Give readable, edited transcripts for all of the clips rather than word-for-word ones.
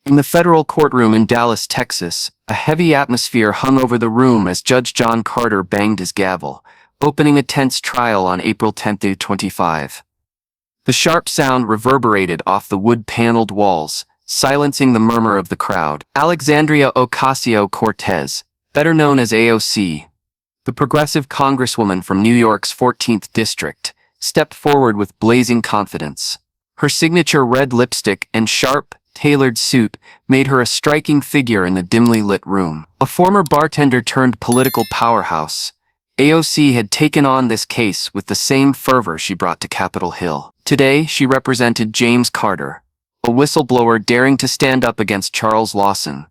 In the federal courtroom in Dallas, Texas, a heavy atmosphere hung over the room as Judge John Carter banged his gavel, opening a tense trial on April 10, 2025. The sharp sound reverberated off the wood-paneled walls, silencing the murmur of the crowd. Alexandria Ocasio-Cortez, better known as AOC, the progressive congresswoman from New York's 14th District, stepped forward with blazing confidence. Her signature red lipstick and sharp, tailored suit made her a striking figure in the dimly lit room. A former bartender turned political powerhouse, AOC had taken on this case with the same fervor she brought to Capitol Hill. Today, she represented James Carter, a whistleblower daring to stand up against Charles Lawson,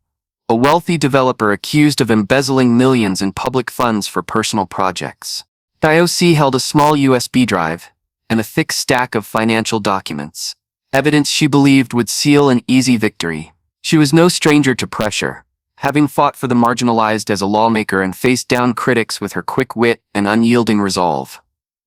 a wealthy developer accused of embezzling millions in public funds for personal projects. AOC held a small USB drive and a thick stack of financial documents, evidence she believed would seal an easy victory. She was no stranger to pressure, having fought for the marginalized as a lawmaker and faced down critics with her quick wit and unyielding resolve.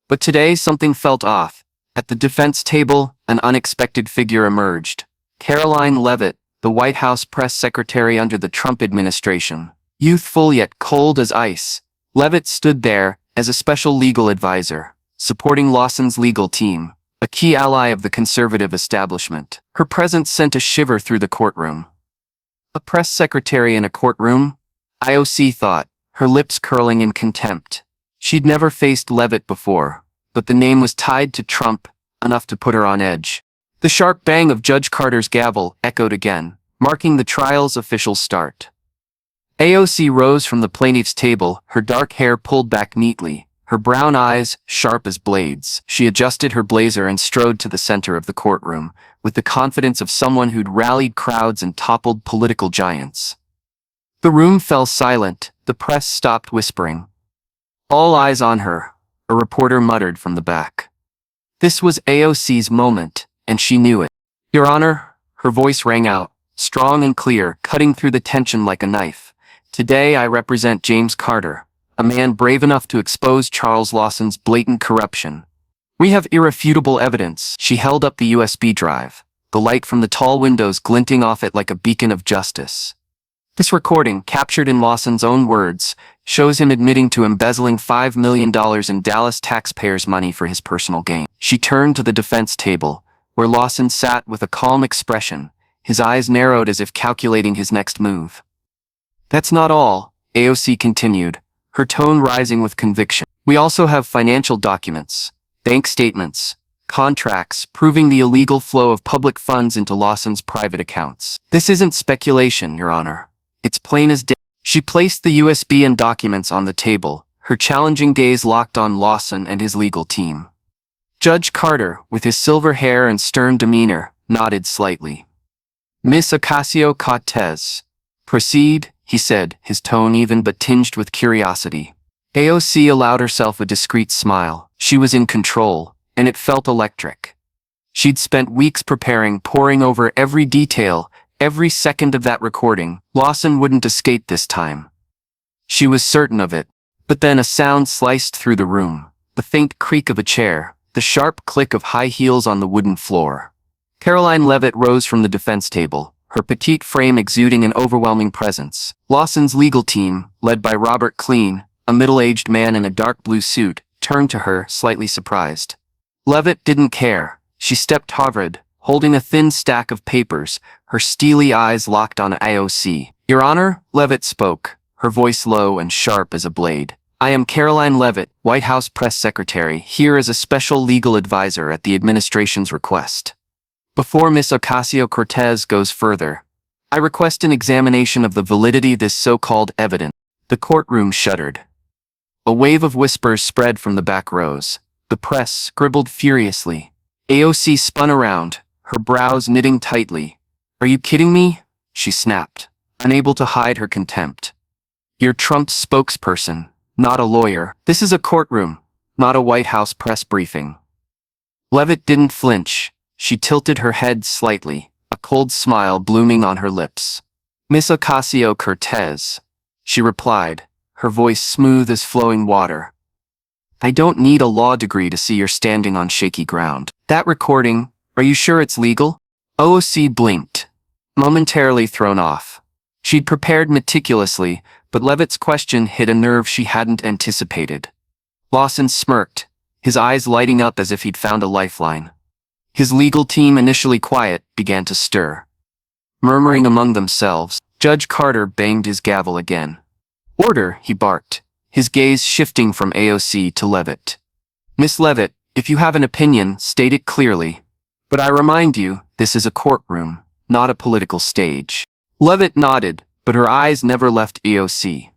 But today something felt off. At the defense table, an unexpected figure emerged. Caroline Leavitt, the White House press secretary under the Trump administration. Youthful yet cold as ice, Leavitt stood there as a special legal advisor, supporting Lawson's legal team, a key ally of the conservative establishment. Her presence sent a shiver through the courtroom. A press secretary in a courtroom? AOC thought, her lips curling in contempt. She'd never faced Leavitt before, but the name was tied to Trump, enough to put her on edge. The sharp bang of Judge Carter's gavel echoed again, marking the trial's official start. AOC rose from the plaintiff's table, her dark hair pulled back neatly, her brown eyes sharp as blades. She adjusted her blazer and strode to the center of the courtroom, with the confidence of someone who'd rallied crowds and toppled political giants. The room fell silent, the press stopped whispering. All eyes on her, a reporter muttered from the back. This was AOC's moment, and she knew it. Your Honor, her voice rang out, strong and clear, cutting through the tension like a knife. Today I represent James Carter, a man brave enough to expose Charles Lawson's blatant corruption. We have irrefutable evidence. She held up the USB drive, the light from the tall windows glinting off it like a beacon of justice. This recording, captured in Lawson's own words, shows him admitting to embezzling $5 million in Dallas taxpayers' money for his personal gain. She turned to the defense table, where Lawson sat with a calm expression, his eyes narrowed as if calculating his next move. That's not all, AOC continued, her tone rising with conviction. We also have financial documents, bank statements, contracts proving the illegal flow of public funds into Lawson's private accounts. This isn't speculation, Your Honor. It's plain as day. She placed the USB and documents on the table, her challenging gaze locked on Lawson and his legal team. Judge Carter, with his silver hair and stern demeanor, nodded slightly. Miss Ocasio-Cortez. Proceed, he said, his tone even but tinged with curiosity. AOC allowed herself a discreet smile. She was in control, and it felt electric. She'd spent weeks preparing, poring over every detail, every second of that recording. Lawson wouldn't escape this time. She was certain of it. But then a sound sliced through the room, the faint creak of a chair, the sharp click of high heels on the wooden floor. Caroline Leavitt rose from the defense table, her petite frame exuding an overwhelming presence. Lawson's legal team, led by Robert Klein, a middle-aged man in a dark blue suit, turned to her, slightly surprised. Leavitt didn't care. She stepped forward, holding a thin stack of papers, her steely eyes locked on AOC. Your Honor, Leavitt spoke, her voice low and sharp as a blade. I am Caroline Leavitt, White House press secretary, here as a special legal advisor at the administration's request. Before Miss Ocasio-Cortez goes further, I request an examination of the validity of this so-called evidence. The courtroom shuddered. A wave of whispers spread from the back rows. The press scribbled furiously. AOC spun around, her brows knitting tightly. Are you kidding me? She snapped, unable to hide her contempt. You're Trump's spokesperson, not a lawyer. This is a courtroom, not a White House press briefing. Leavitt didn't flinch. She tilted her head slightly, a cold smile blooming on her lips. Miss Ocasio-Cortez, she replied, her voice smooth as flowing water. I don't need a law degree to see you're standing on shaky ground. That recording, are you sure it's legal? AOC blinked. momentarily thrown off. She'd prepared meticulously, but Leavitt's question hit a nerve she hadn't anticipated. Lawson smirked, his eyes lighting up as if he'd found a lifeline. His legal team, initially quiet, began to stir. Murmuring among themselves, Judge Carter banged his gavel again. "Order," he barked, his gaze shifting from AOC to Leavitt. "Miss Leavitt, if you have an opinion, state it clearly. But I remind you, this is a courtroom, not a political stage." Leavitt nodded, but her eyes never left AOC.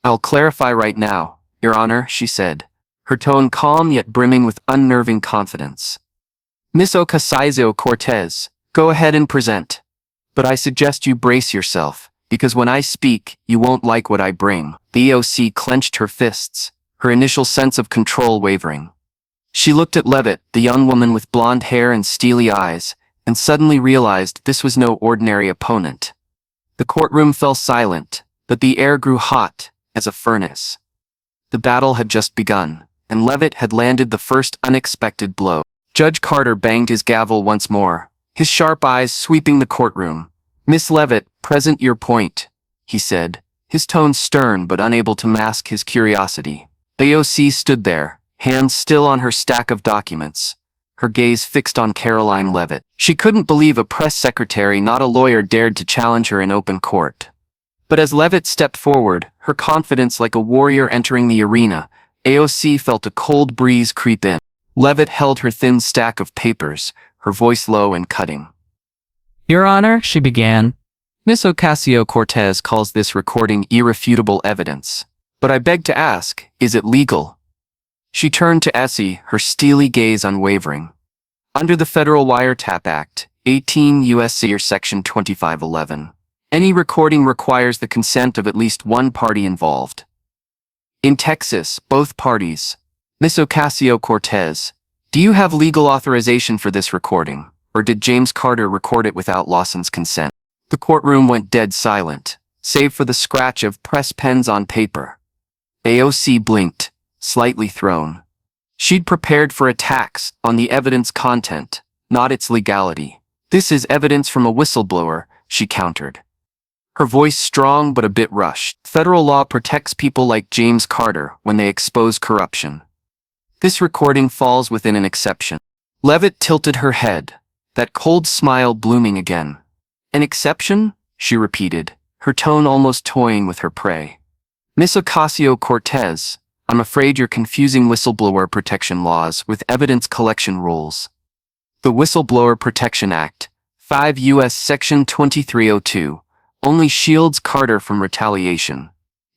"I'll clarify right now, Your Honor," she said, her tone calm yet brimming with unnerving confidence. "Miss Ocasio-Cortez, go ahead and present. But I suggest you brace yourself, because when I speak, you won't like what I bring." The AOC clenched her fists, her initial sense of control wavering. She looked at Leavitt, the young woman with blonde hair and steely eyes, and suddenly realized this was no ordinary opponent. The courtroom fell silent, but the air grew hot, as a furnace. The battle had just begun, and Leavitt had landed the first unexpected blow. Judge Carter banged his gavel once more, his sharp eyes sweeping the courtroom. "Miss Leavitt, present your point," he said, his tone stern but unable to mask his curiosity. AOC stood there, hands still on her stack of documents, her gaze fixed on Caroline Leavitt. She couldn't believe a press secretary, not a lawyer, dared to challenge her in open court. But as Leavitt stepped forward, her confidence like a warrior entering the arena, AOC felt a cold breeze creep in. Leavitt held her thin stack of papers, her voice low and cutting. "Your Honor," she began. "Miss Ocasio-Cortez calls this recording irrefutable evidence. But I beg to ask, is it legal?" She turned to Essie, her steely gaze unwavering. "Under the Federal Wiretap Act, 18 U.S.C. Section 2511, any recording requires the consent of at least one party involved. In Texas, both parties. Miss Ocasio-Cortez, do you have legal authorization for this recording, or did James Carter record it without Lawson's consent?" The courtroom went dead silent, save for the scratch of press pens on paper. AOC blinked, slightly thrown. She'd prepared for attacks on the evidence content, not its legality. "This is evidence from a whistleblower," she countered, her voice strong but a bit rushed. "Federal law protects people like James Carter when they expose corruption. This recording falls within an exception." Leavitt tilted her head, that cold smile blooming again. "An exception?" she repeated, her tone almost toying with her prey. "Miss Ocasio-Cortez, I'm afraid you're confusing whistleblower protection laws with evidence collection rules. The Whistleblower Protection Act, 5 U.S. Section 2302, only shields Carter from retaliation.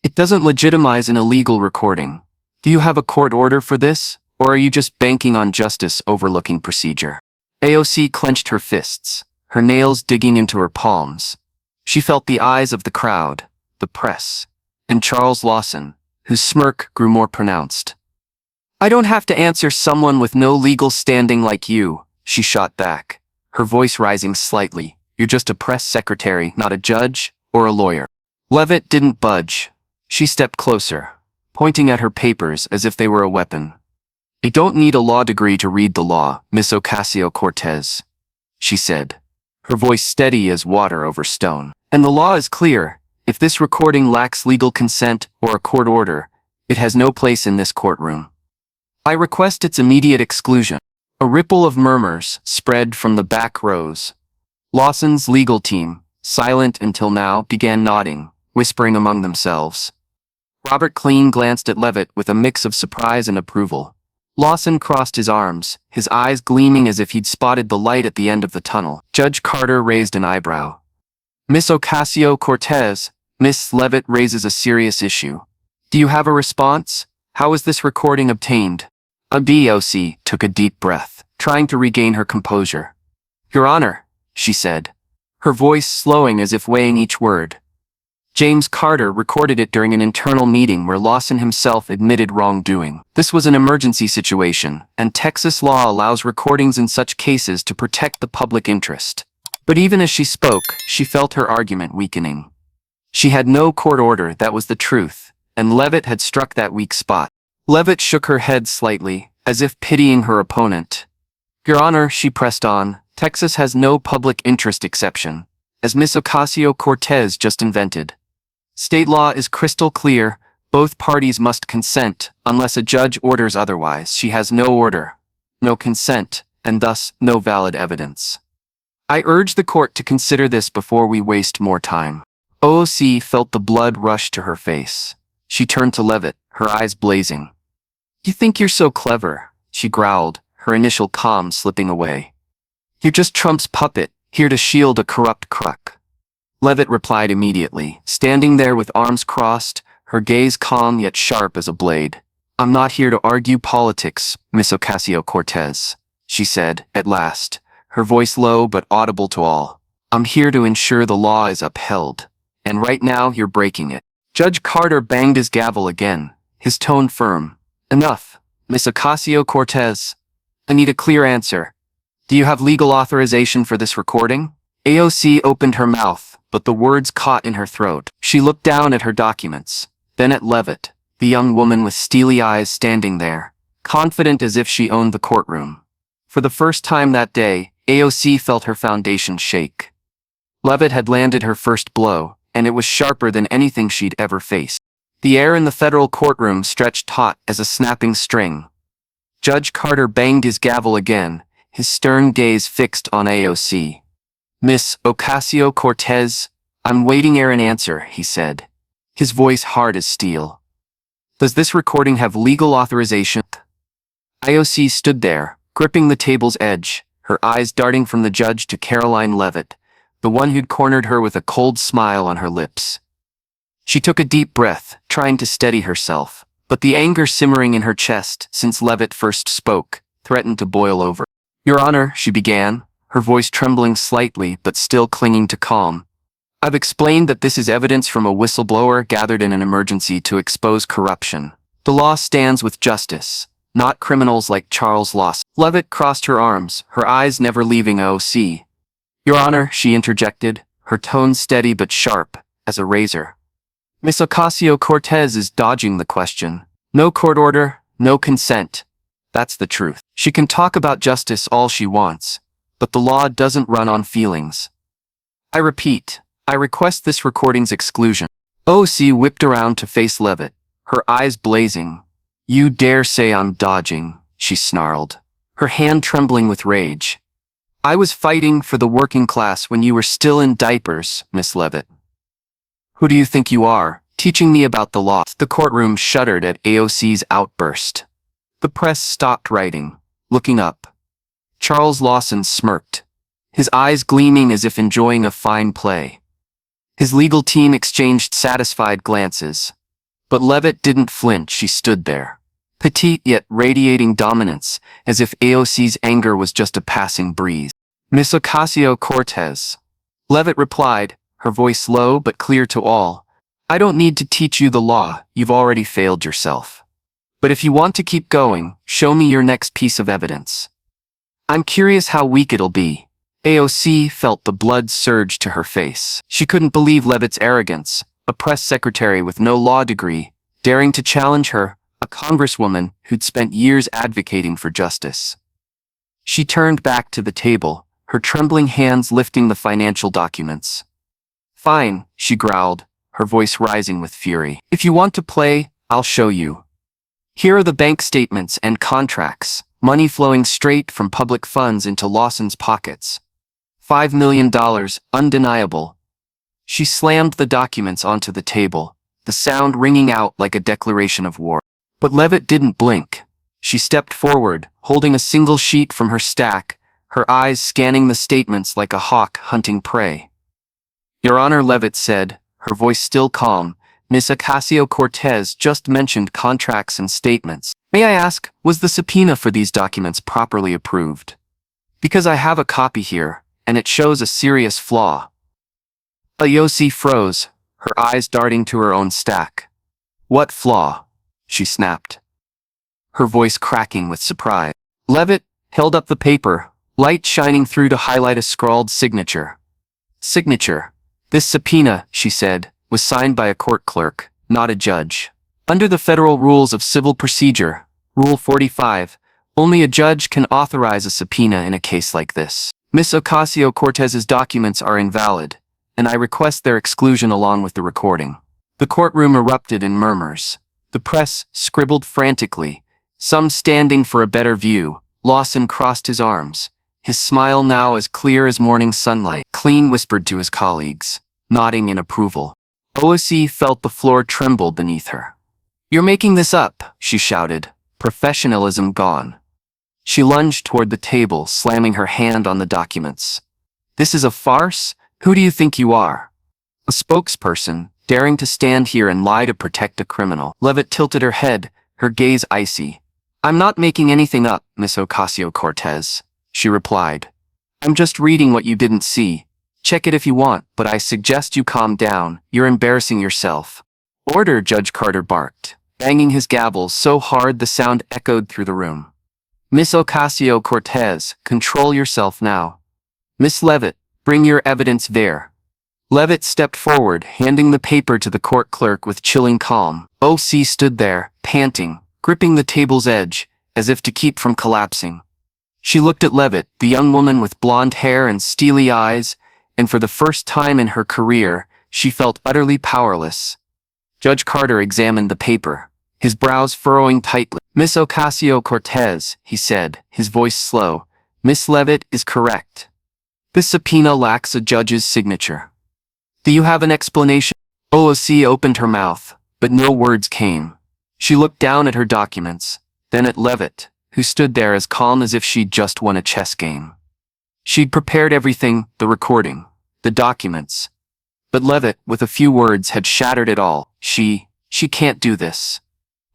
It doesn't legitimize an illegal recording. Do you have a court order for this, or are you just banking on justice overlooking procedure?" AOC clenched her fists, her nails digging into her palms. She felt the eyes of the crowd, the press, and Charles Lawson, whose smirk grew more pronounced. "I don't have to answer someone with no legal standing like you," she shot back, her voice rising slightly. "You're just a press secretary, not a judge or a lawyer." Leavitt didn't budge. She stepped closer, pointing at her papers as if they were a weapon. "I don't need a law degree to read the law, Miss Ocasio-Cortez," she said, her voice steady as water over stone. "And the law is clear. If this recording lacks legal consent or a court order, it has no place in this courtroom. I request its immediate exclusion." A ripple of murmurs spread from the back rows. Lawson's legal team, silent until now, began nodding, whispering among themselves. Robert Klein glanced at Leavitt with a mix of surprise and approval. Lawson crossed his arms, his eyes gleaming as if he'd spotted the light at the end of the tunnel. Judge Carter raised an eyebrow. "Miss Ocasio-Cortez, Miss Leavitt raises a serious issue. Do you have a response? How was this recording obtained?" AOC took a deep breath, trying to regain her composure. "Your Honor," she said, her voice slowing as if weighing each word. "James Carter recorded it during an internal meeting where Lawson himself admitted wrongdoing. This was an emergency situation, and Texas law allows recordings in such cases to protect the public interest." But even as she spoke, she felt her argument weakening. She had no court order, that was the truth, and Leavitt had struck that weak spot. Leavitt shook her head slightly, as if pitying her opponent. "Your Honor," she pressed on, "Texas has no public interest exception. as Miss Ocasio-Cortez just invented. State law is crystal clear, both parties must consent, unless a judge orders otherwise. She has no order, no consent, and thus no valid evidence. I urge the court to consider this before we waste more time. AOC felt the blood rush to her face. She turned to Leavitt, her eyes blazing. You think you're so clever, she growled, her initial calm slipping away. You're just Trump's puppet, here to shield a corrupt crook. Leavitt replied immediately, standing there with arms crossed, her gaze calm yet sharp as a blade. I'm not here to argue politics, Miss Ocasio-Cortez, she said, at last, her voice low but audible to all. I'm here to ensure the law is upheld. And right now you're breaking it. Judge Carter banged his gavel again, his tone firm. Enough, Miss Ocasio-Cortez. I need a clear answer. Do you have legal authorization for this recording? AOC opened her mouth, but the words caught in her throat. She looked down at her documents, then at Leavitt, the young woman with steely eyes standing there, confident as if she owned the courtroom. For the first time that day, AOC felt her foundation shake. Leavitt had landed her first blow, and it was sharper than anything she'd ever faced. The air in the federal courtroom stretched taut as a snapping string. Judge Carter banged his gavel again, his stern gaze fixed on AOC. Miss Ocasio-Cortez, I'm waiting here an answer, he said, his voice hard as steel. Does this recording have legal authorization? AOC stood there, gripping the table's edge, her eyes darting from the judge to Caroline Leavitt, the one who'd cornered her with a cold smile on her lips. She took a deep breath, trying to steady herself, but the anger simmering in her chest since Leavitt first spoke threatened to boil over. Your Honor, she began, her voice trembling slightly but still clinging to calm. I've explained that this is evidence from a whistleblower gathered in an emergency to expose corruption. The law stands with justice, not criminals like Charles Lawson. Leavitt crossed her arms, her eyes never leaving AOC. Your Honor, she interjected, her tone steady but sharp, as a razor. Miss Ocasio-Cortez is dodging the question. No court order, no consent. That's the truth. She can talk about justice all she wants, but the law doesn't run on feelings. I repeat, I request this recording's exclusion. AOC whipped around to face Leavitt, her eyes blazing. You dare say I'm dodging, she snarled, her hand trembling with rage. I was fighting for the working class when you were still in diapers, Miss Leavitt. Who do you think you are, teaching me about the law? The courtroom shuddered at AOC's outburst. The press stopped writing, looking up. Charles Lawson smirked, his eyes gleaming as if enjoying a fine play. His legal team exchanged satisfied glances. But Leavitt didn't flinch. She stood there, petite yet radiating dominance, as if AOC's anger was just a passing breeze. Miss Ocasio-Cortez, Leavitt replied, her voice low but clear to all. I don't need to teach you the law, you've already failed yourself. But if you want to keep going, show me your next piece of evidence. I'm curious how weak it'll be. AOC felt the blood surge to her face. She couldn't believe Leavitt's arrogance, a press secretary with no law degree, daring to challenge her, a congresswoman who'd spent years advocating for justice. She turned back to the table, her trembling hands lifting the financial documents. Fine, she growled, her voice rising with fury. If you want to play, I'll show you. Here are the bank statements and contracts, money flowing straight from public funds into Lawson's pockets. $5 million, undeniable. She slammed the documents onto the table, the sound ringing out like a declaration of war. But Leavitt didn't blink. She stepped forward, holding a single sheet from her stack, her eyes scanning the statements like a hawk hunting prey. Your Honor, Leavitt said, her voice still calm, Miss Ocasio-Cortez just mentioned contracts and statements. May I ask, was the subpoena for these documents properly approved? Because I have a copy here, and it shows a serious flaw. AOC froze, her eyes darting to her own stack. What flaw? She snapped, her voice cracking with surprise. Leavitt held up the paper, light shining through to highlight a scrawled signature. Signature. This subpoena, she said, was signed by a court clerk, not a judge. Under the federal rules of civil procedure, Rule 45, only a judge can authorize a subpoena in a case like this. Miss Ocasio-Cortez's documents are invalid, and I request their exclusion along with the recording." The courtroom erupted in murmurs. The press scribbled frantically, some standing for a better view. Lawson crossed his arms, his smile now as clear as morning sunlight. Clean whispered to his colleagues, nodding in approval. AOC felt the floor tremble beneath her. "You're making this up," she shouted, professionalism gone. She lunged toward the table, slamming her hand on the documents. "This is a farce? Who do you think you are? A spokesperson, daring to stand here and lie to protect a criminal?" Leavitt tilted her head, her gaze icy. "I'm not making anything up, Miss Ocasio-Cortez," she replied. "I'm just reading what you didn't see. Check it if you want, but I suggest you calm down. You're embarrassing yourself." "Order," Judge Carter barked, banging his gavel so hard the sound echoed through the room. "Miss Ocasio-Cortez, control yourself now. Miss Leavitt, bring your evidence there." Leavitt stepped forward, handing the paper to the court clerk with chilling calm. OC stood there, panting, gripping the table's edge, as if to keep from collapsing. She looked at Leavitt, the young woman with blonde hair and steely eyes, and for the first time in her career, she felt utterly powerless. Judge Carter examined the paper, his brows furrowing tightly. "Miss Ocasio-Cortez," he said, his voice slow, "Miss Leavitt is correct. This subpoena lacks a judge's signature. Do you have an explanation?" OOC opened her mouth, but no words came. She looked down at her documents, then at Leavitt, who stood there as calm as if she'd just won a chess game. She'd prepared everything, the recording, the documents. But Leavitt, with a few words, had shattered it all. She can't do this."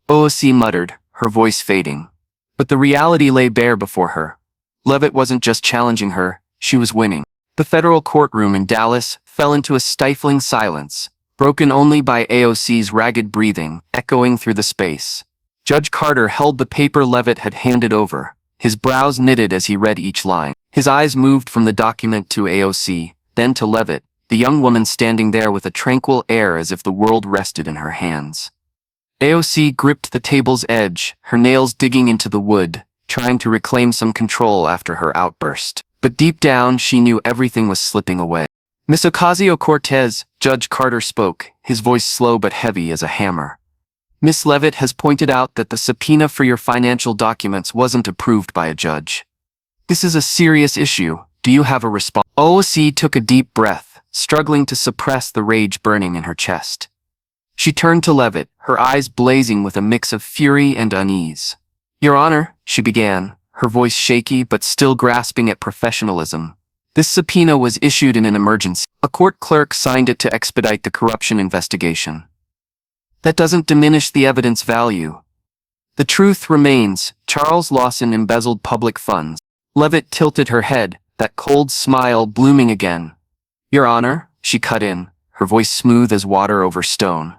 OOC muttered, her voice fading. But the reality lay bare before her. Leavitt wasn't just challenging her, she was winning. The federal courtroom in Dallas fell into a stifling silence, broken only by AOC's ragged breathing, echoing through the space. Judge Carter held the paper Leavitt had handed over, his brows knitted as he read each line. His eyes moved from the document to AOC, then to Leavitt, the young woman standing there with a tranquil air as if the world rested in her hands. AOC gripped the table's edge, her nails digging into the wood, trying to reclaim some control after her outburst. But deep down, she knew everything was slipping away. "Miss Ocasio-Cortez," Judge Carter spoke, his voice slow but heavy as a hammer. "Miss Leavitt has pointed out that the subpoena for your financial documents wasn't approved by a judge. This is a serious issue. Do you have a response?" OOC took a deep breath, struggling to suppress the rage burning in her chest. She turned to Leavitt, her eyes blazing with a mix of fury and unease. "Your Honor," she began, her voice shaky but still grasping at professionalism. "This subpoena was issued in an emergency. A court clerk signed it to expedite the corruption investigation. That doesn't diminish the evidence value. The truth remains, Charles Lawson embezzled public funds." Leavitt tilted her head, that cold smile blooming again. "Your Honor," she cut in, her voice smooth as water over stone.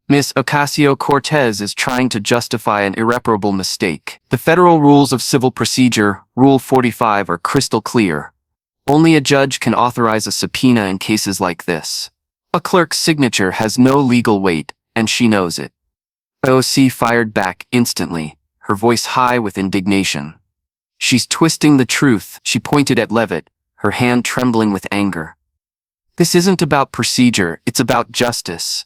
"Miss Ocasio-Cortez is trying to justify an irreparable mistake. The federal rules of civil procedure, Rule 45, are crystal clear. Only a judge can authorize a subpoena in cases like this. A clerk's signature has no legal weight, and she knows it." OC fired back instantly, her voice high with indignation. "She's twisting the truth," she pointed at Leavitt, her hand trembling with anger. "This isn't about procedure, it's about justice.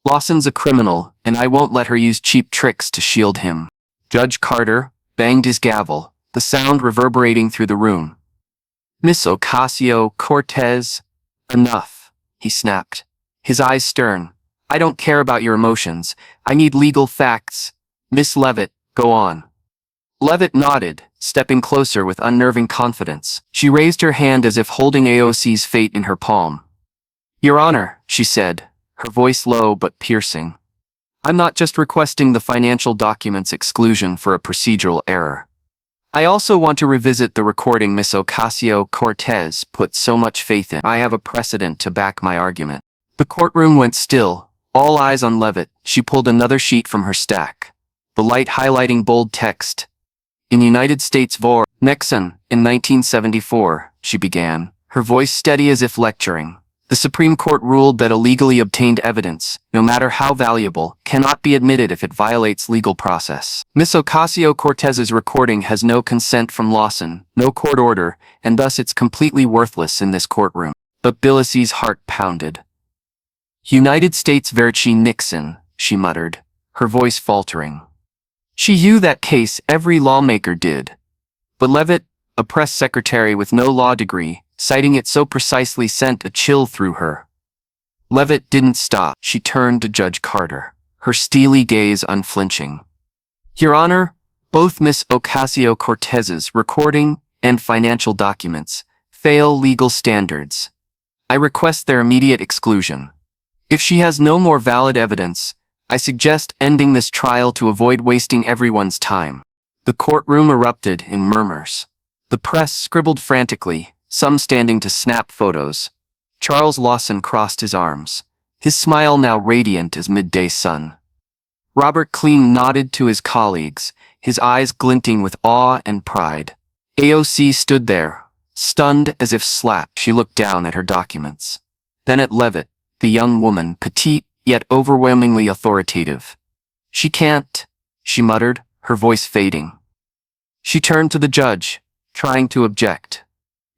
Lawson's a criminal, and I won't let her use cheap tricks to shield him." Judge Carter banged his gavel, the sound reverberating through the room. "Miss Ocasio-Cortez, enough," he snapped, his eyes stern. "I don't care about your emotions. I need legal facts. Miss Leavitt, go on." Leavitt nodded, stepping closer with unnerving confidence. She raised her hand as if holding AOC's fate in her palm. "Your Honor," she said, her voice low but piercing. "I'm not just requesting the financial documents exclusion for a procedural error. I also want to revisit the recording Miss Ocasio-Cortez put so much faith in. I have a precedent to back my argument." The courtroom went still, all eyes on Leavitt. She pulled another sheet from her stack, the light highlighting bold text. "In United States v. Nixon, in 1974, she began, her voice steady as if lecturing. "The Supreme Court ruled that illegally obtained evidence, no matter how valuable, cannot be admitted if it violates legal process. Miss Ocasio-Cortez's recording has no consent from Lawson, no court order, and thus it's completely worthless in this courtroom." but Billacy's heart pounded. United States Verchi Nixon, she muttered, her voice faltering. She knew that case every lawmaker did. But Leavitt, a press secretary with no law degree, citing it so precisely sent a chill through her. Leavitt didn't stop. She turned to Judge Carter, her steely gaze unflinching. Your Honor, both Miss Ocasio-Cortez's recording and financial documents fail legal standards. I request their immediate exclusion. If she has no more valid evidence, I suggest ending this trial to avoid wasting everyone's time. The courtroom erupted in murmurs. The press scribbled frantically, some standing to snap photos. Charles Lawson crossed his arms, his smile now radiant as midday sun. Robert Klein nodded to his colleagues, his eyes glinting with awe and pride. AOC stood there, stunned as if slapped. She looked down at her documents. Then at Leavitt, the young woman, petite, yet overwhelmingly authoritative. She can't, she muttered, her voice fading. She turned to the judge, trying to object.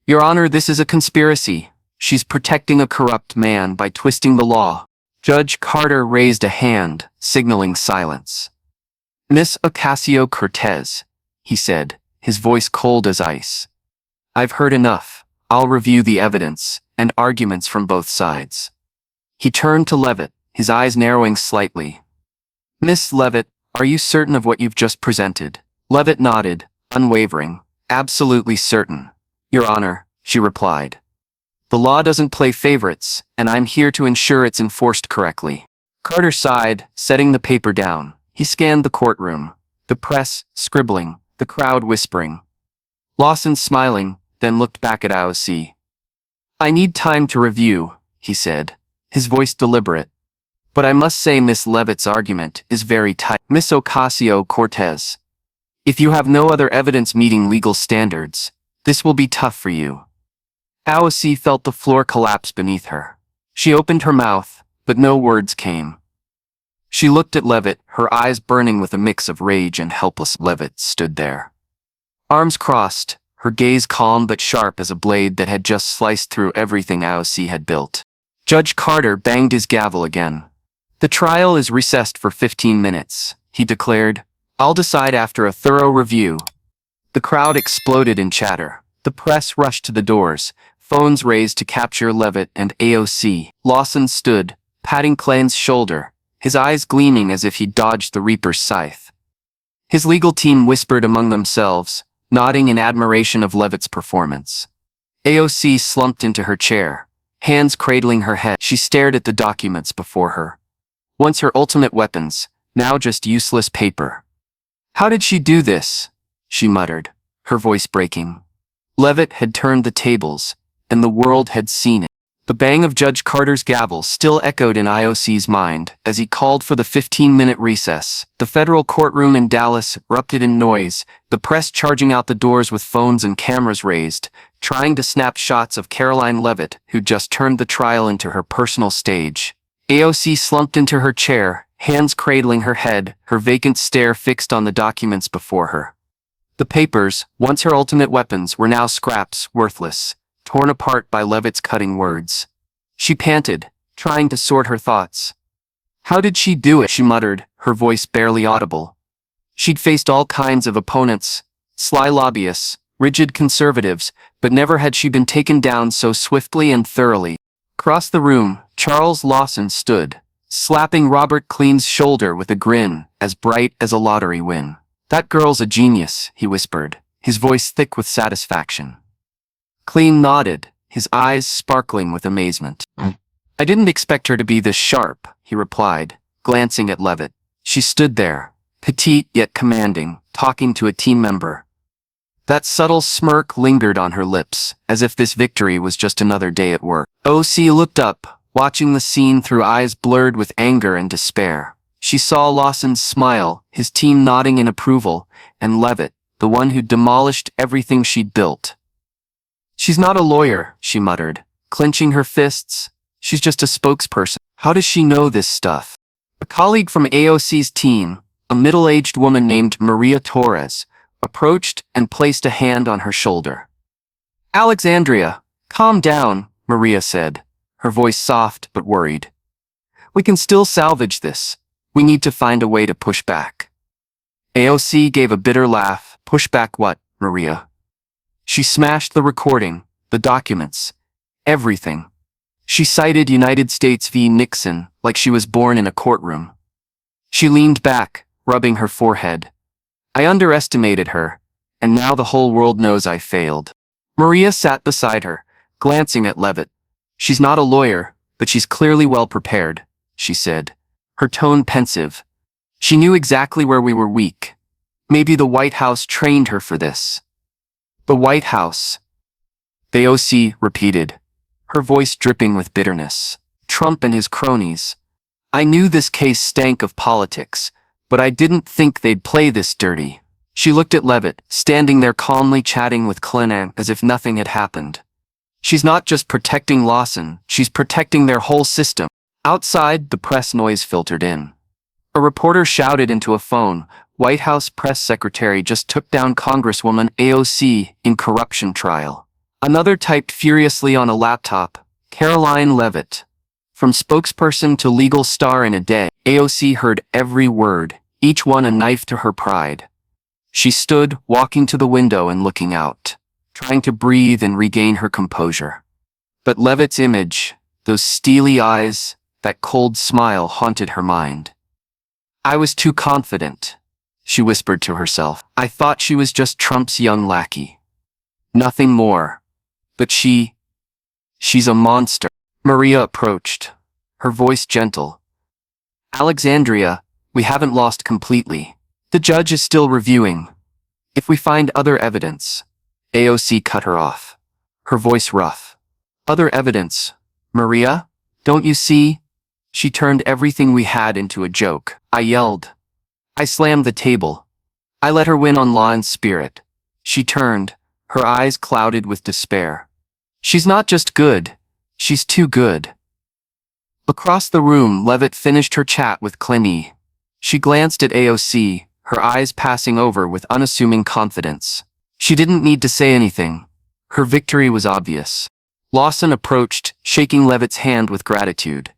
Your Honor, this is a conspiracy. She's protecting a corrupt man by twisting the law. Judge Carter raised a hand, signaling silence. Miss Ocasio-Cortez, he said, his voice cold as ice. I've heard enough. I'll review the evidence and arguments from both sides. He turned to Leavitt, his eyes narrowing slightly. Miss Leavitt, are you certain of what you've just presented? Leavitt nodded, unwavering. Absolutely certain. Your Honor, she replied. The law doesn't play favorites, and I'm here to ensure it's enforced correctly. Carter sighed, setting the paper down. He scanned the courtroom, the press scribbling, the crowd whispering. Lawson smiling, then looked back at AOC. I need time to review, he said, his voice deliberate. But I must say Miss Leavitt's argument is very tight. Miss Ocasio-Cortez, if you have no other evidence meeting legal standards, this will be tough for you. AOC felt the floor collapse beneath her. She opened her mouth, but no words came. She looked at Leavitt, her eyes burning with a mix of rage and helpless. Leavitt stood there, arms crossed, her gaze calm but sharp as a blade that had just sliced through everything AOC had built. Judge Carter banged his gavel again. The trial is recessed for 15 minutes, he declared. I'll decide after a thorough review. The crowd exploded in chatter. The press rushed to the doors, phones raised to capture Leavitt and AOC. Lawson stood, patting Klein's shoulder, his eyes gleaming as if he'd dodged the Reaper's scythe. His legal team whispered among themselves, nodding in admiration of Leavitt's performance. AOC slumped into her chair, hands cradling her head. She stared at the documents before her. Once her ultimate weapons, now just useless paper. How did she do this? She muttered, her voice breaking. Leavitt had turned the tables, and the world had seen it. The bang of Judge Carter's gavel still echoed in IOC's mind as he called for the 15-minute recess. The federal courtroom in Dallas erupted in noise, the press charging out the doors with phones and cameras raised, trying to snap shots of Caroline Leavitt, who just turned the trial into her personal stage. AOC slumped into her chair, hands cradling her head, her vacant stare fixed on the documents before her. The papers, once her ultimate weapons, were now scraps, worthless, torn apart by Leavitt's cutting words. She panted, trying to sort her thoughts. How did she do it? She muttered, her voice barely audible. She'd faced all kinds of opponents, sly lobbyists, rigid conservatives, but never had she been taken down so swiftly and thoroughly. Across the room, Charles Lawson stood, slapping Robert Klein's shoulder with a grin as bright as a lottery win. That girl's a genius, he whispered, his voice thick with satisfaction. Klein nodded, his eyes sparkling with amazement. I didn't expect her to be this sharp, he replied, glancing at Leavitt. She stood there, petite yet commanding, talking to a team member. That subtle smirk lingered on her lips, as if this victory was just another day at work. OC looked up, watching the scene through eyes blurred with anger and despair. She saw Lawson's smile, his team nodding in approval, and Leavitt, the one who'd demolished everything she'd built. She's not a lawyer, she muttered, clenching her fists. She's just a spokesperson. How does she know this stuff? A colleague from AOC's team, a middle-aged woman named Maria Torres, approached and placed a hand on her shoulder. Alexandria, calm down, Maria said, her voice soft but worried. We can still salvage this. We need to find a way to push back. AOC gave a bitter laugh. Push back what, Maria? She smashed the recording, the documents, everything. She cited United States v. Nixon like she was born in a courtroom. She leaned back, rubbing her forehead. I underestimated her, and now the whole world knows I failed. Maria sat beside her, glancing at Leavitt. She's not a lawyer, but she's clearly well prepared, she said, her tone pensive. She knew exactly where we were weak. Maybe the White House trained her for this. The White House. The AOC repeated, her voice dripping with bitterness. Trump and his cronies. I knew this case stank of politics, but I didn't think they'd play this dirty. She looked at Leavitt, standing there calmly chatting with Clinton as if nothing had happened. She's not just protecting Lawson, she's protecting their whole system. Outside, the press noise filtered in. A reporter shouted into a phone, White House press secretary just took down Congresswoman AOC in corruption trial. Another typed furiously on a laptop, Caroline Leavitt. From spokesperson to legal star in a day, AOC heard every word, each one a knife to her pride. She stood, walking to the window and looking out, trying to breathe and regain her composure. But Leavitt's image, those steely eyes, that cold smile haunted her mind. I was too confident, she whispered to herself. I thought she was just Trump's young lackey. Nothing more. But she's a monster. Maria approached, her voice gentle. Alexandria, we haven't lost completely. The judge is still reviewing. If we find other evidence. AOC cut her off, her voice rough. Other evidence, Maria? Don't you see? She turned everything we had into a joke. I yelled. I slammed the table. I let her win on law and spirit. She turned, her eyes clouded with despair. She's not just good, she's too good. Across the room, Leavitt finished her chat with Clinton. She glanced at AOC, her eyes passing over with unassuming confidence. She didn't need to say anything. Her victory was obvious. Lawson approached, shaking Leavitt's hand with gratitude.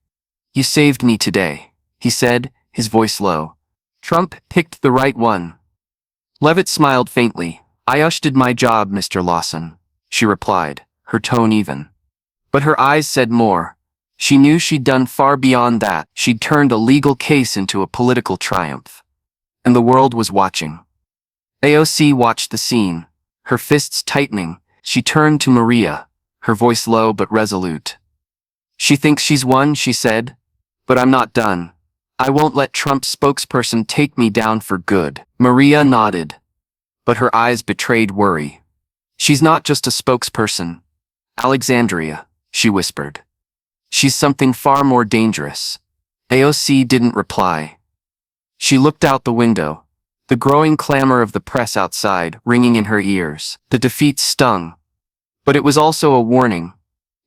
You saved me today, he said, his voice low. Trump picked the right one. Leavitt smiled faintly. I did my job, Mr. Lawson, she replied, her tone even. But her eyes said more. She knew she'd done far beyond that. She'd turned a legal case into a political triumph. And the world was watching. AOC watched the scene, her fists tightening. She turned to Maria, her voice low but resolute. She thinks she's won, she said. But I'm not done. I won't let Trump's spokesperson take me down for good. Maria nodded. But her eyes betrayed worry. She's not just a spokesperson. Alexandria, she whispered. She's something far more dangerous. AOC didn't reply. She looked out the window, the growing clamor of the press outside ringing in her ears. The defeat stung. But it was also a warning.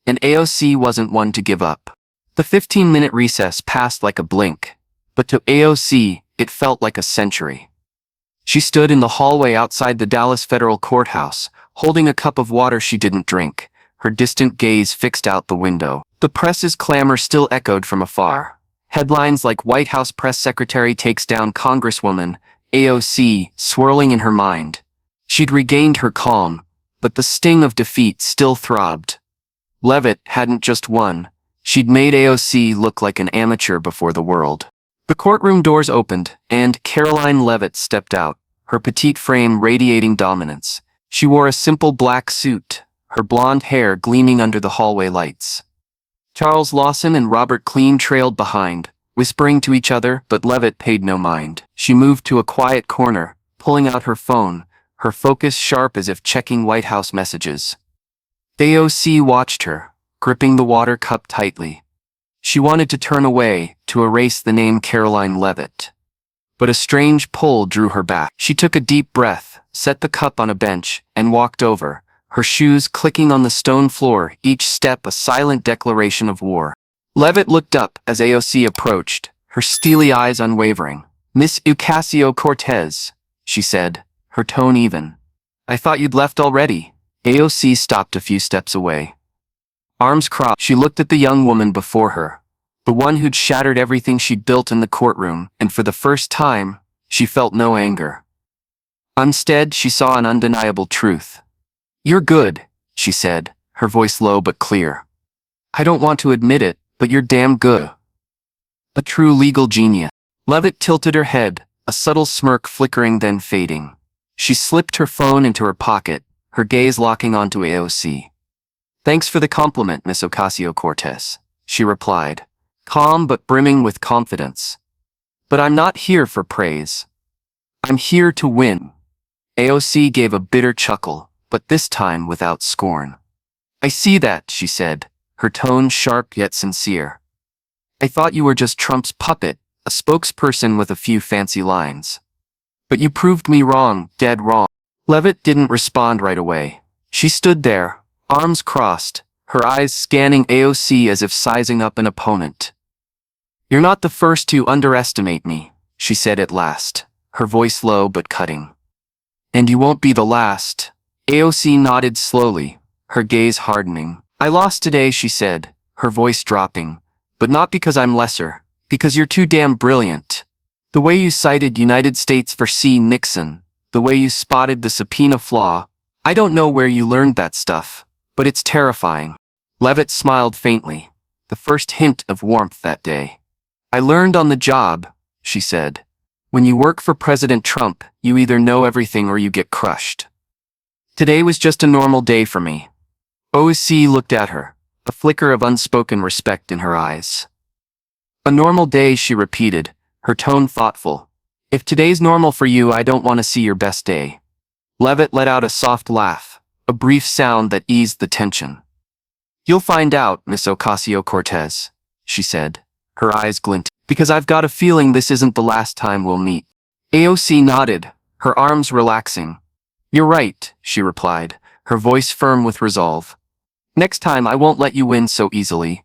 And AOC wasn't one to give up. The 15-minute recess passed like a blink, but to AOC, it felt like a century. She stood in the hallway outside the Dallas federal courthouse, holding a cup of water she didn't drink, her distant gaze fixed out the window. The press's clamor still echoed from afar. Headlines like White House press secretary takes down Congresswoman, AOC, swirling in her mind. She'd regained her calm, but the sting of defeat still throbbed. Leavitt hadn't just won. She'd made AOC look like an amateur before the world. The courtroom doors opened, and Caroline Leavitt stepped out, her petite frame radiating dominance. She wore a simple black suit, her blonde hair gleaming under the hallway lights. Charles Lawson and Robert Klein trailed behind, whispering to each other, but Leavitt paid no mind. She moved to a quiet corner, pulling out her phone, her focus sharp as if checking White House messages. AOC watched her, gripping the water cup tightly. She wanted to turn away, to erase the name Caroline Leavitt. But a strange pull drew her back. She took a deep breath, set the cup on a bench, and walked over, her shoes clicking on the stone floor, each step a silent declaration of war. Leavitt looked up as AOC approached, her steely eyes unwavering. Miss Ocasio-Cortez, she said, her tone even. I thought you'd left already. AOC stopped a few steps away. Arms crossed, she looked at the young woman before her, the one who'd shattered everything she'd built in the courtroom, and for the first time, she felt no anger. Instead, she saw an undeniable truth. "You're good," she said, her voice low but clear. "I don't want to admit it, but you're damn good. A true legal genius." Leavitt tilted her head, a subtle smirk flickering then fading. She slipped her phone into her pocket, her gaze locking onto AOC. "Thanks for the compliment, Miss Ocasio-Cortez," she replied, calm but brimming with confidence. "But I'm not here for praise. I'm here to win." AOC gave a bitter chuckle, but this time without scorn. "I see that," she said, her tone sharp yet sincere. "I thought you were just Trump's puppet, a spokesperson with a few fancy lines. But you proved me wrong, dead wrong." Leavitt didn't respond right away. She stood there, arms crossed, her eyes scanning AOC as if sizing up an opponent. "You're not the first to underestimate me," she said at last, her voice low but cutting. "And you won't be the last." AOC nodded slowly, her gaze hardening. "I lost today," she said, her voice dropping, "but not because I'm lesser, because you're too damn brilliant. The way you cited United States v. Nixon, the way you spotted the subpoena flaw, I don't know where you learned that stuff, but it's terrifying." Leavitt smiled faintly, the first hint of warmth that day. "I learned on the job," she said. "When you work for President Trump, you either know everything or you get crushed. Today was just a normal day for me." AOC looked at her, a flicker of unspoken respect in her eyes. "A normal day," she repeated, her tone thoughtful. "If today's normal for you, I don't want to see your best day." Leavitt let out a soft laugh, a brief sound that eased the tension. "You'll find out, Miss Ocasio-Cortez," she said, her eyes glinting, "because I've got a feeling this isn't the last time we'll meet." AOC nodded, her arms relaxing. "You're right," she replied, her voice firm with resolve. "Next time I won't let you win so easily.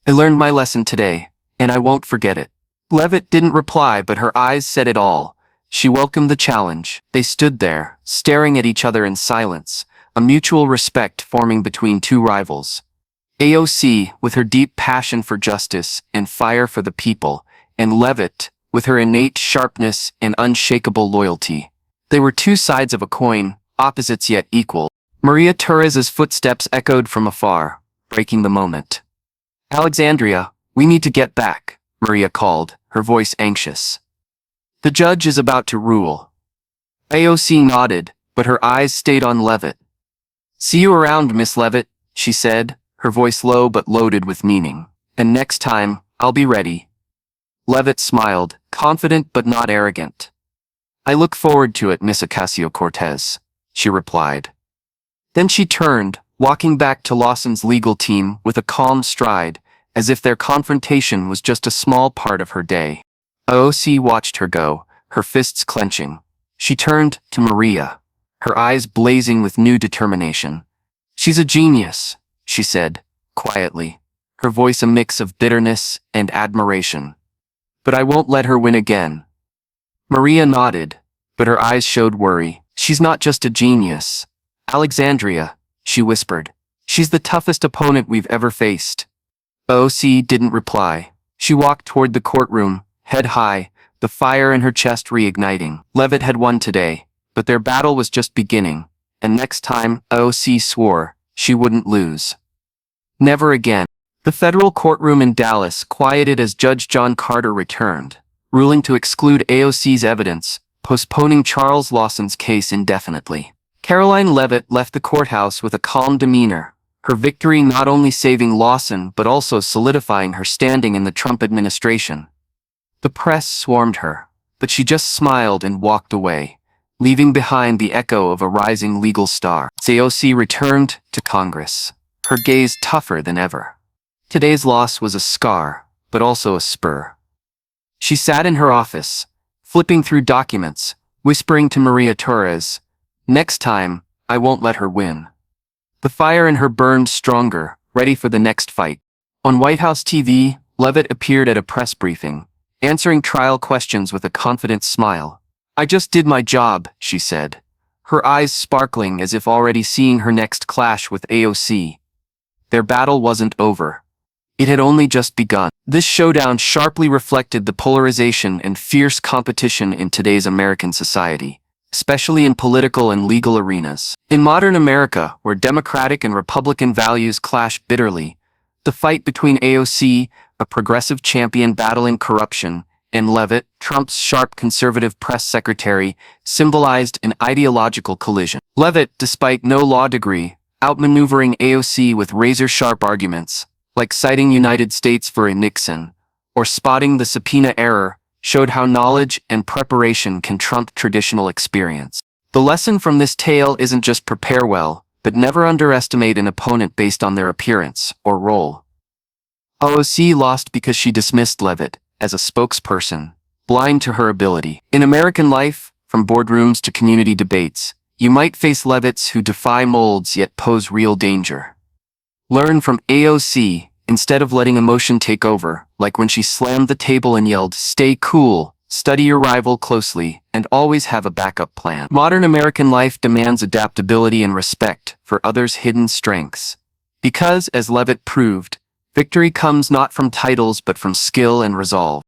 I learned my lesson today, and I won't forget it." Leavitt didn't reply, but her eyes said it all. She welcomed the challenge. They stood there, staring at each other in silence, a mutual respect forming between two rivals. AOC, with her deep passion for justice and fire for the people, and Leavitt, with her innate sharpness and unshakable loyalty. They were two sides of a coin, opposites yet equal. Maria Torres's footsteps echoed from afar, breaking the moment. "Alexandria, we need to get back," Maria called, her voice anxious. "The judge is about to rule." AOC nodded, but her eyes stayed on Leavitt. "See you around, Miss Leavitt," she said, her voice low but loaded with meaning. "And next time, I'll be ready." Leavitt smiled, confident but not arrogant. "I look forward to it, Miss Ocasio-Cortez," she replied. Then she turned, walking back to Lawson's legal team with a calm stride, as if their confrontation was just a small part of her day. AOC watched her go, her fists clenching. She turned to Maria, her eyes blazing with new determination. "She's a genius," she said, quietly, her voice a mix of bitterness and admiration. "But I won't let her win again." Maria nodded, but her eyes showed worry. "She's not just a genius. Alexandria," she whispered. "She's the toughest opponent we've ever faced." AOC didn't reply. She walked toward the courtroom, head high, the fire in her chest reigniting. Leavitt had won today, but their battle was just beginning, and next time, AOC swore, she wouldn't lose. Never again. The federal courtroom in Dallas quieted as Judge John Carter returned, ruling to exclude AOC's evidence, postponing Charles Lawson's case indefinitely. Caroline Leavitt left the courthouse with a calm demeanor, her victory not only saving Lawson but also solidifying her standing in the Trump administration. The press swarmed her, but she just smiled and walked away, leaving behind the echo of a rising legal star. AOC returned to Congress, her gaze tougher than ever. Today's loss was a scar, but also a spur. She sat in her office, flipping through documents, whispering to Maria Torres, "Next time, I won't let her win." The fire in her burned stronger, ready for the next fight. On White House TV, Leavitt appeared at a press briefing, answering trial questions with a confident smile. "I just did my job," she said, her eyes sparkling as if already seeing her next clash with AOC. their battle wasn't over. It had only just begun. This showdown sharply reflected the polarization and fierce competition in today's American society, especially in political and legal arenas. In modern America, where Democratic and Republican values clash bitterly, the fight between AOC, a progressive champion battling corruption, and Leavitt, Trump's sharp conservative press secretary, symbolized an ideological collision. Leavitt, despite no law degree, outmaneuvering AOC with razor-sharp arguments, like citing United States v. Nixon, or spotting the subpoena error, showed how knowledge and preparation can trump traditional experience. The lesson from this tale isn't just prepare well, but never underestimate an opponent based on their appearance or role. AOC lost because she dismissed Leavitt as a spokesperson, blind to her ability. In American life, from boardrooms to community debates, you might face Leavitts who defy molds yet pose real danger. Learn from AOC instead of letting emotion take over, like when she slammed the table and yelled, "Stay cool, study your rival closely, and always have a backup plan." Modern American life demands adaptability and respect for others' hidden strengths. Because, as Leavitt proved, victory comes not from titles but from skill and resolve.